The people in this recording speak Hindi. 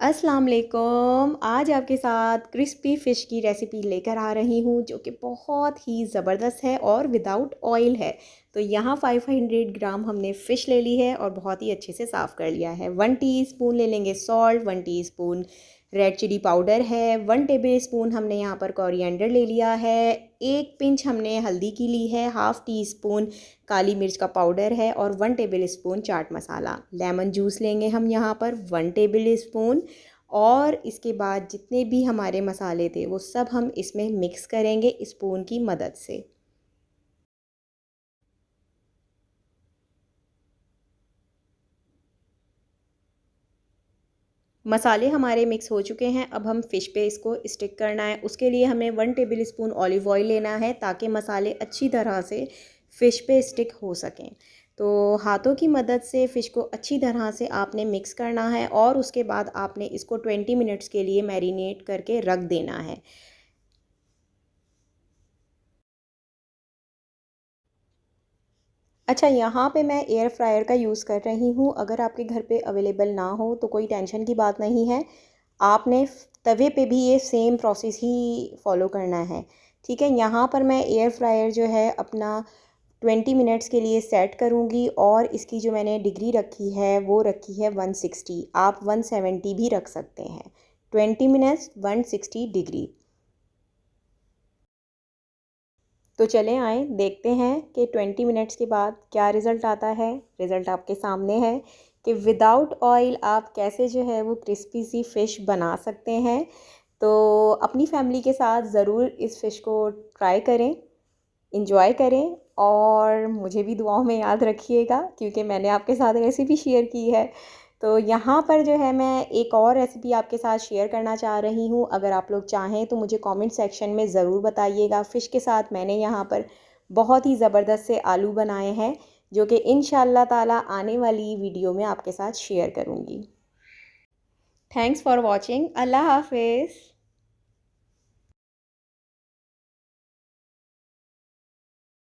अस्सलाम वालेकुम। आज आपके साथ क्रिस्पी फ़िश की रेसिपी लेकर आ रही हूँ जो कि बहुत ही ज़बरदस्त है और विदाउट ऑयल है। तो यहाँ 500 ग्राम हमने फ़िश ले ली है और बहुत ही अच्छे से साफ़ कर लिया है। 1 टीस्पून ले लेंगे salt, 1 teaspoon red chilli powder है, 1 टेबल स्पून हमने यहाँ पर कोरिएंडर ले लिया है, 1 पिंच हमने हल्दी की ली है, हाफ़ टी स्पून काली मिर्च का पाउडर है और 1 table spoon chaat masala. Lemon juice लेंगे हम यहाँ पर 1 टेबल स्पून। और इसके बाद जितने भी हमारे मसाले थे वो सब हम इसमें मिक्स करेंगे स्पून की मदद से। मसाले हमारे मिक्स हो चुके हैं। अब हम फ़िश पे इसको स्टिक करना है। उसके लिए हमें 1 टेबल स्पून ऑलिव ऑयल लेना है ताकि मसाले अच्छी तरह से फ़िश पे स्टिक हो सकें। तो हाथों की मदद से फ़िश को अच्छी तरह से आपने मिक्स करना है और उसके बाद आपने इसको 20 मिनट्स के लिए मैरिनेट करके रख देना है। अच्छा, यहाँ पे मैं एयर फ्रायर का यूज़ कर रही हूँ। अगर आपके घर पे अवेलेबल ना हो तो कोई टेंशन की बात नहीं है। आपने तवे पे भी ये सेम प्रोसेस ही फॉलो करना है। ठीक है, यहाँ पर मैं एयर फ्रायर जो है अपना 20 मिनट्स के लिए सेट करूँगी और इसकी जो मैंने डिग्री रखी है वो रखी है 160। आप 170 भी रख सकते हैं। 20 मिनट्स 160 डिग्री। तो चलें आएँ देखते हैं कि 20 मिनट्स के बाद क्या रिज़ल्ट आता है। रिज़ल्ट आपके सामने है कि विदाउट ऑयल आप कैसे जो है वो क्रिस्पी सी फ़िश बना सकते हैं। तो अपनी फैमिली के साथ ज़रूर इस फ़िश को ट्राई करें, एंजॉय करें और मुझे भी दुआओं में याद रखिएगा क्योंकि मैंने आपके साथ रेसिपी शेयर की है। तो यहाँ पर जो है मैं एक और रेसिपी आपके साथ शेयर करना चाह रही हूँ। अगर आप लोग चाहें तो मुझे कमेंट सेक्शन में ज़रूर बताइएगा। फ़िश के साथ मैंने यहाँ पर बहुत ही ज़बरदस्त से आलू बनाए हैं जो कि इंशाअल्लाह ताला आने वाली वीडियो में आपके साथ शेयर करूँगी। Thanks for watching. अल्लाह हाफ़िज़।